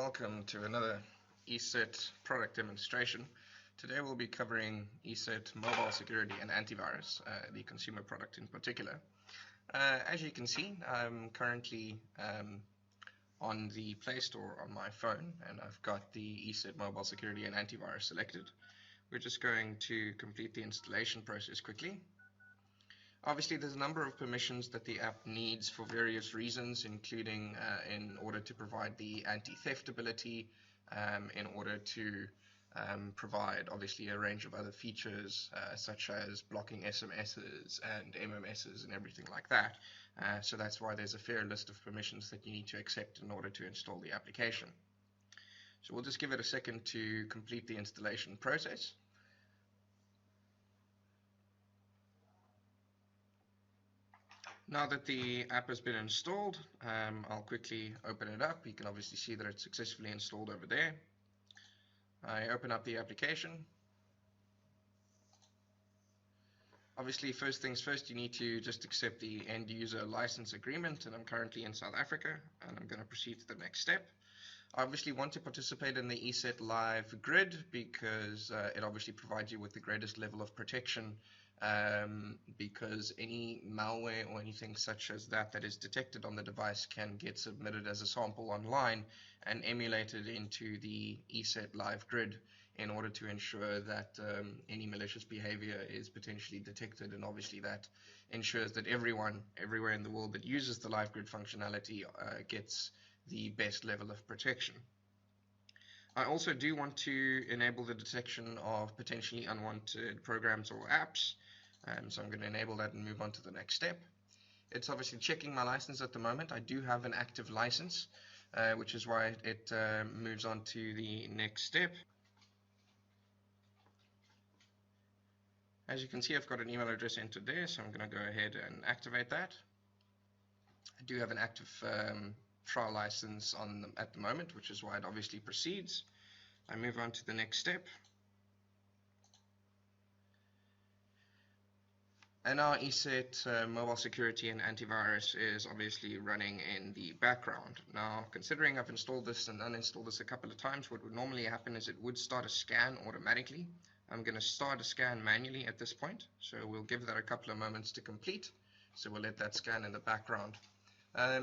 welcome to another ESET product demonstration. Today we'll be covering ESET mobile security and antivirus, the consumer product in particular. As you can see, I'm currently on the Play Store on my phone, and I've got the ESET mobile security and antivirus selected. We're just going to complete the installation process quickly. Obviously, there's a number of permissions that the app needs for various reasons, including in order to provide the anti-theft ability, in order to provide obviously a range of other features such as blocking SMSs and MMSs and everything like that. So that's why there's a fair list of permissions that you need to accept in order to install the application. So we'll just give it a second to complete the installation process. Now that the app has been installed, I'll quickly open it up. You can obviously see that it's successfully installed over there. I open up the application. Obviously, first things first, you need to just accept the end user license agreement, and I'm currently in South Africa, and I'm going to proceed to the next step. I obviously want to participate in the ESET live grid because it obviously provides you with the greatest level of protection, because any malware or anything such as that is detected on the device can get submitted as a sample online and emulated into the ESET live grid in order to ensure that any malicious behavior is potentially detected, and obviously that ensures that everyone everywhere in the world that uses the live grid functionality gets the best level of protection. I also do want to enable the detection of potentially unwanted programs or apps, so I'm going to enable that and move on to the next step. It's obviously checking my license at the moment. I do have an active license, which is why it moves on to the next step. As you can see, I've got an email address entered there, so I'm going to go ahead and activate that. I do have an active trial license at the moment, which is why it obviously proceeds. I move on to the next step. And our ESET mobile security and antivirus is obviously running in the background. Now, considering I've installed this and uninstalled this a couple of times, what would normally happen is it would start a scan automatically. I'm going to start a scan manually at this point, so we'll give that a couple of moments to complete. So we'll let that scan in the background.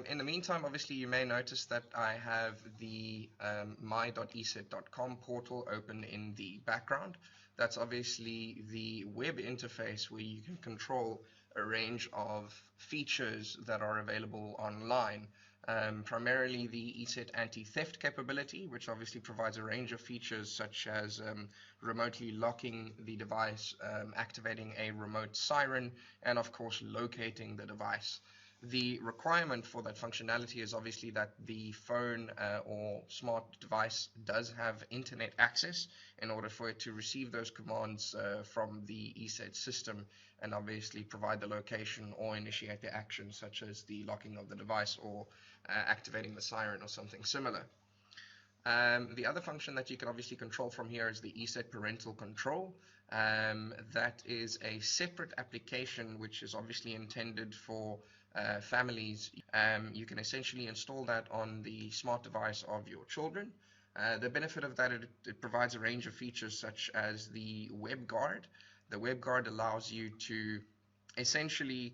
In the meantime, obviously, you may notice that I have the my.eset.com portal open in the background. That's obviously the web interface where you can control a range of features that are available online. Primarily the ESET anti-theft capability, which obviously provides a range of features such as remotely locking the device, activating a remote siren, and of course locating the device. The requirement for that functionality is obviously that the phone or smart device does have internet access in order for it to receive those commands from the ESET system and obviously provide the location or initiate the action such as the locking of the device or activating the siren or something similar. The other function that you can obviously control from here is the ESET parental control. That is a separate application which is obviously intended for families. You can essentially install that on the smart device of your children. The benefit of that, it provides a range of features such as the web guard. The web guard allows you to essentially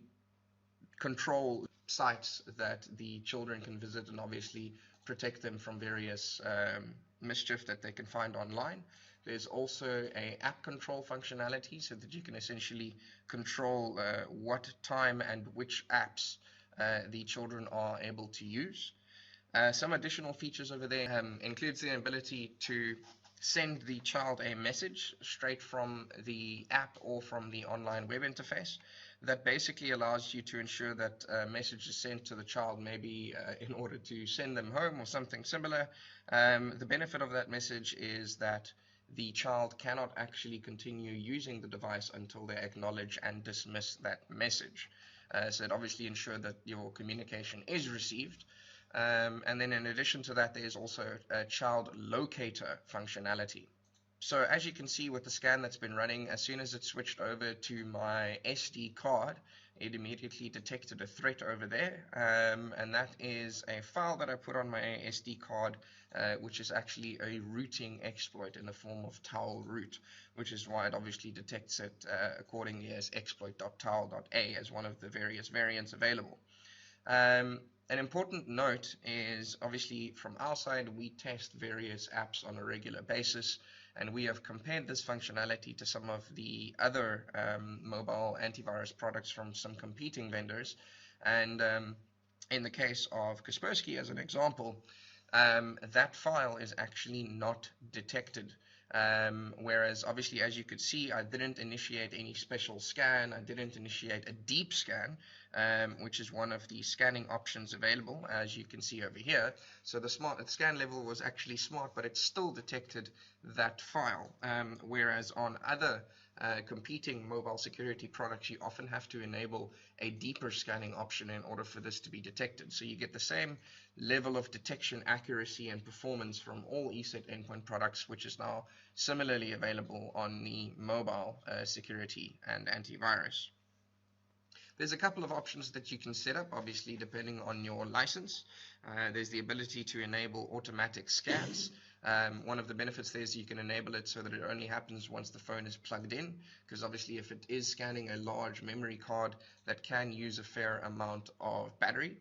control sites that the children can visit and obviously protect them from various mischief that they can find online. There's also an app control functionality so that you can essentially control what time and which apps the children are able to use. Some additional features over there includes the ability to send the child a message straight from the app or from the online web interface. That basically allows you to ensure that a message is sent to the child, maybe in order to send them home or something similar. The benefit of that message is that the child cannot actually continue using the device until they acknowledge and dismiss that message. So it obviously ensures that your communication is received. And then in addition to that, there's also a child locator functionality. So as you can see with the scan that's been running, as soon as it switched over to my SD card, it immediately detected a threat over there, and that is a file that I put on my SD card, which is actually a routing exploit in the form of towel root, which is why it obviously detects it accordingly as exploit.towel.a as one of the various variants available. An important note is obviously from our side, we test various apps on a regular basis, and we have compared this functionality to some of the other mobile antivirus products from some competing vendors. And in the case of Kaspersky, as an example, that file is actually not detected. Whereas obviously, as you could see, I didn't initiate any special scan. I didn't initiate a deep scan, which is one of the scanning options available, as you can see over here. So the scan level was actually smart, but it still detected that file. Whereas on other competing mobile security products, you often have to enable a deeper scanning option in order for this to be detected. So you get the same level of detection accuracy and performance from all ESET endpoint products, which is now similarly available on the mobile security and antivirus. There's a couple of options that you can set up, obviously, depending on your license. There's the ability to enable automatic scans. One of the benefits there is you can enable it so that it only happens once the phone is plugged in, because obviously if it is scanning a large memory card, that can use a fair amount of battery.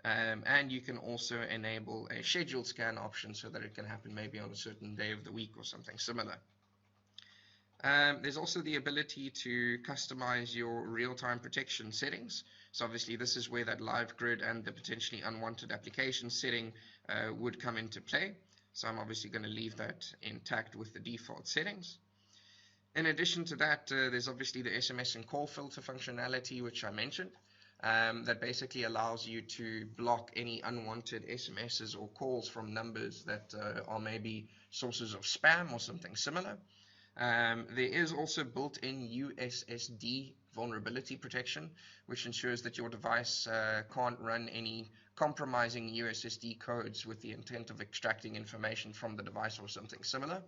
And you can also enable a scheduled scan option so that it can happen maybe on a certain day of the week or something similar. There's also the ability to customize your real-time protection settings. So obviously this is where that live grid and the potentially unwanted application setting would come into play. So I'm obviously going to leave that intact with the default settings. In addition to that, there's obviously the SMS and call filter functionality, which I mentioned, that basically allows you to block any unwanted SMSs or calls from numbers that are maybe sources of spam or something similar. There is also built-in USSD vulnerability protection, which ensures that your device can't run any compromising USSD codes with the intent of extracting information from the device or something similar.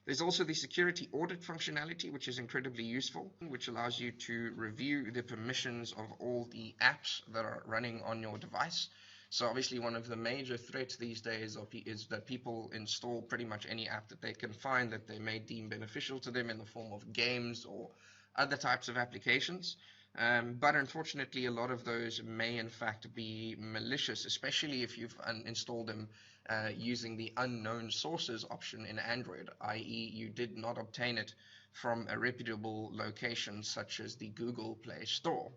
There's also the security audit functionality, which is incredibly useful, which allows you to review the permissions of all the apps that are running on your device. So obviously one of the major threats these days is that people install pretty much any app that they can find that they may deem beneficial to them in the form of games or other types of applications. But unfortunately, a lot of those may in fact be malicious, especially if you've installed them using the unknown sources option in Android, i.e. you did not obtain it from a reputable location such as the Google Play Store.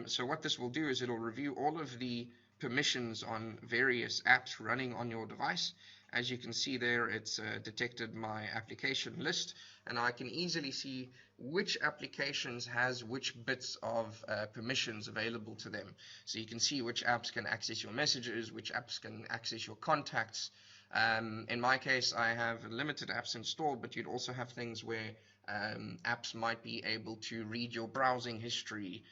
So what this will do is it'll review all of the permissions on various apps running on your device. As you can see there, it's detected my application list, and I can easily see which applications has which bits of permissions available to them. So you can see which apps can access your messages, which apps can access your contacts. In my case, I have limited apps installed, but you'd also have things where apps might be able to read your browsing history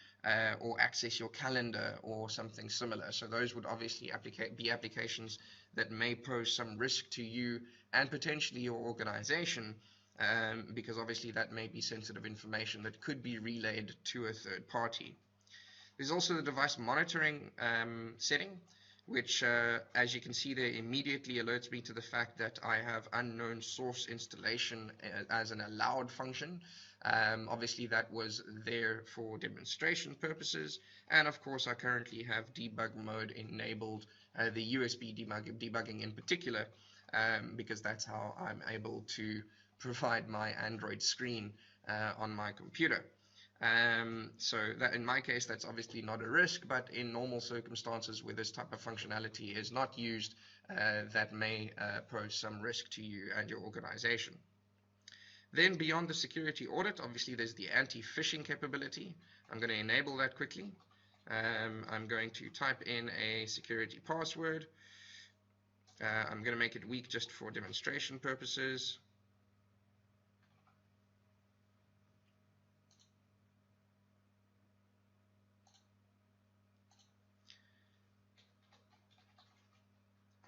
or access your calendar or something similar. So those would obviously be applications that may pose some risk to you and potentially your organization, because obviously that may be sensitive information that could be relayed to a third party. There's also the device monitoring setting, which as you can see there immediately alerts me to the fact that I have unknown source installation as an allowed function. Obviously that was there for demonstration purposes, and of course I currently have debug mode enabled, the USB debugging in particular, because that's how I'm able to provide my Android screen on my computer. So that in my case, that's obviously not a risk, but in normal circumstances where this type of functionality is not used, that may pose some risk to you and your organization. Then beyond the security audit, obviously there's the anti-phishing capability. I'm going to enable that quickly. I'm going to type in a security password. I'm going to make it weak just for demonstration purposes.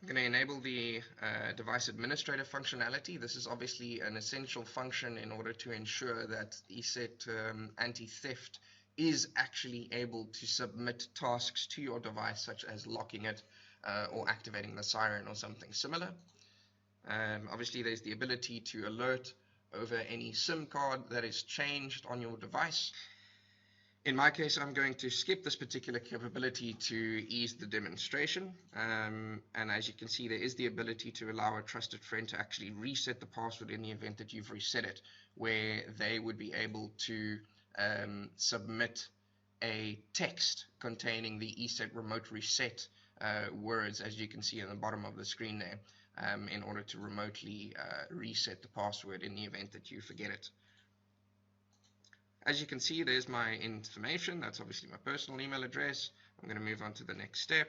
I'm going to enable the device administrator functionality. This is obviously an essential function in order to ensure that ESET anti-theft is actually able to submit tasks to your device, such as locking it or activating the siren or something similar. Obviously, there's the ability to alert over any SIM card that is changed on your device. In my case, I'm going to skip this particular capability to ease the demonstration. And as you can see, there is the ability to allow a trusted friend to actually reset the password in the event that you've reset it, where they would be able to submit a text containing the ESET remote reset words, as you can see in the bottom of the screen there, in order to remotely reset the password in the event that you forget it. As you can see, there's my information. That's obviously my personal email address. I'm going to move on to the next step.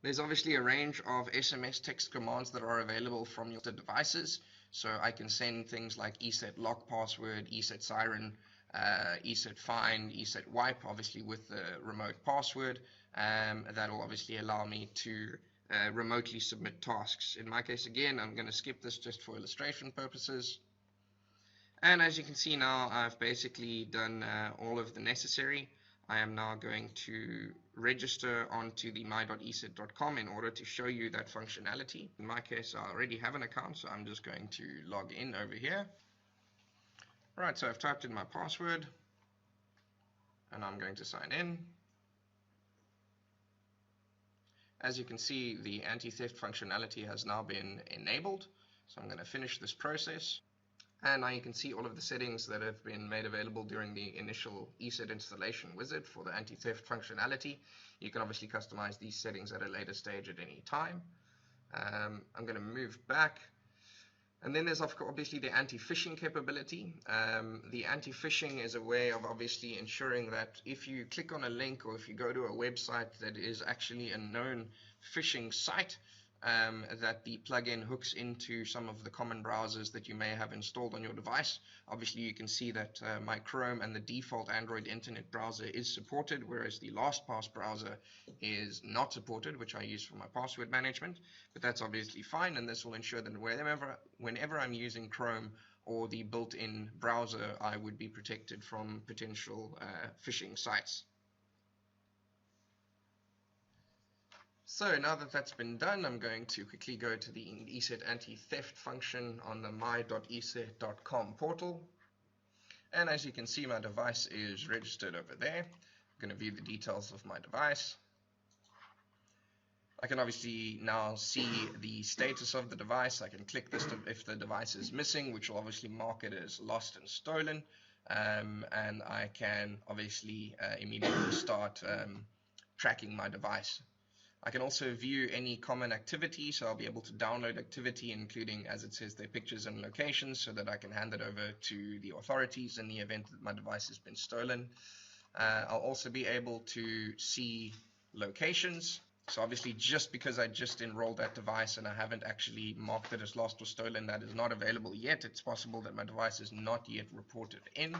There's obviously a range of SMS text commands that are available from your devices. So I can send things like ESET lock password, ESET siren, ESET find, ESET wipe, obviously with the remote password. That will obviously allow me to remotely submit tasks. In my case, again, I'm going to skip this just for illustration purposes. And as you can see now, I've basically done all of the necessary. I am now going to register onto the my.eset.com in order to show you that functionality. In my case, I already have an account, so I'm just going to log in over here. Right, so I've typed in my password, and I'm going to sign in. As you can see, the anti-theft functionality has now been enabled, so I'm going to finish this process. And now you can see all of the settings that have been made available during the initial ESET installation wizard for the anti-theft functionality. You can obviously customize these settings at a later stage at any time. I'm going to move back. And then there's obviously the anti-phishing capability. The anti-phishing is a way of obviously ensuring that if you click on a link or if you go to a website that is actually a known phishing site, that the plugin hooks into some of the common browsers that you may have installed on your device. Obviously, you can see that my Chrome and the default Android Internet browser is supported, whereas the LastPass browser is not supported, which I use for my password management. But that's obviously fine, and this will ensure that whenever I'm using Chrome or the built-in browser, I would be protected from potential phishing sites. So now that that's been done, I'm going to quickly go to the ESET anti-theft function on the my.eset.com portal. And as you can see, my device is registered over there. I'm going to view the details of my device. I can obviously now see the status of the device. I can click this if the device is missing, which will obviously mark it as lost and stolen. And I can obviously immediately start tracking my device. I can also view any common activity, so I'll be able to download activity, including, as it says, their pictures and locations, so that I can hand it over to the authorities in the event that my device has been stolen. I'll also be able to see locations. So obviously, just because I just enrolled that device and I haven't actually marked it as lost or stolen, that is not available yet. It's possible that my device is not yet reported in.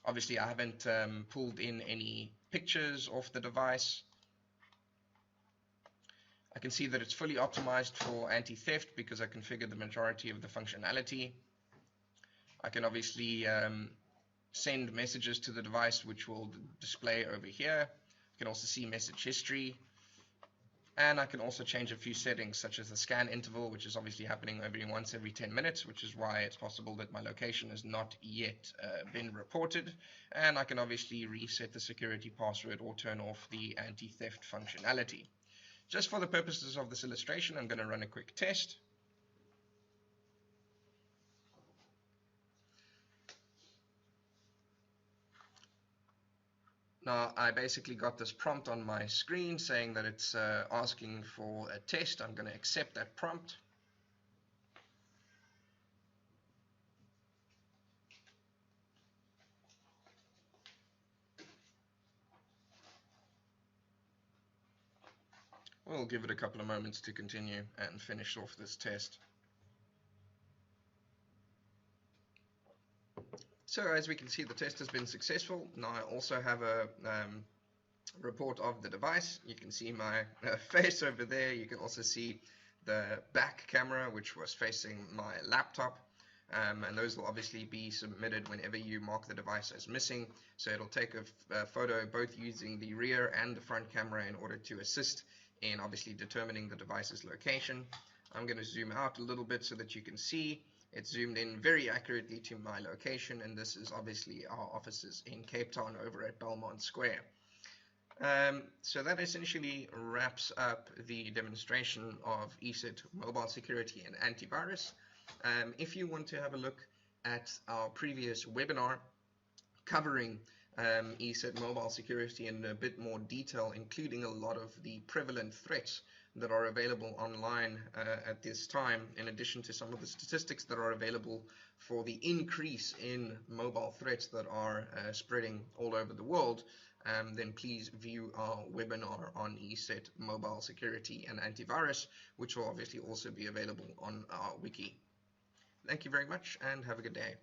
Obviously, I haven't pulled in any pictures of the device. I can see that it's fully optimized for anti-theft because I configured the majority of the functionality. I can obviously send messages to the device, which will display over here. I can also see message history. And I can also change a few settings, such as the scan interval, which is obviously happening once every 10 minutes, which is why it's possible that my location has not yet been reported. And I can obviously reset the security password or turn off the anti-theft functionality. Just for the purposes of this illustration, I'm going to run a quick test. Now, I basically got this prompt on my screen saying that it's asking for a test. I'm going to accept that prompt. We'll give it a couple of moments to continue and finish off this test. So as we can see, the test has been successful. Now I also have a report of the device. You can see my face over there. You can also see the back camera, which was facing my laptop. And those will obviously be submitted whenever you mark the device as missing. So it'll take a photo both using the rear and the front camera in order to assist in obviously determining the device's location. I'm going to zoom out a little bit so that you can see it's zoomed in very accurately to my location, and this is obviously our offices in Cape Town over at Belmont Square. So that essentially wraps up the demonstration of ESET mobile security and antivirus. If you want to have a look at our previous webinar covering ESET mobile security in a bit more detail, including a lot of the prevalent threats that are available online at this time, in addition to some of the statistics that are available for the increase in mobile threats that are spreading all over the world, then please view our webinar on ESET mobile security and antivirus, which will obviously also be available on our wiki. Thank you very much and have a good day.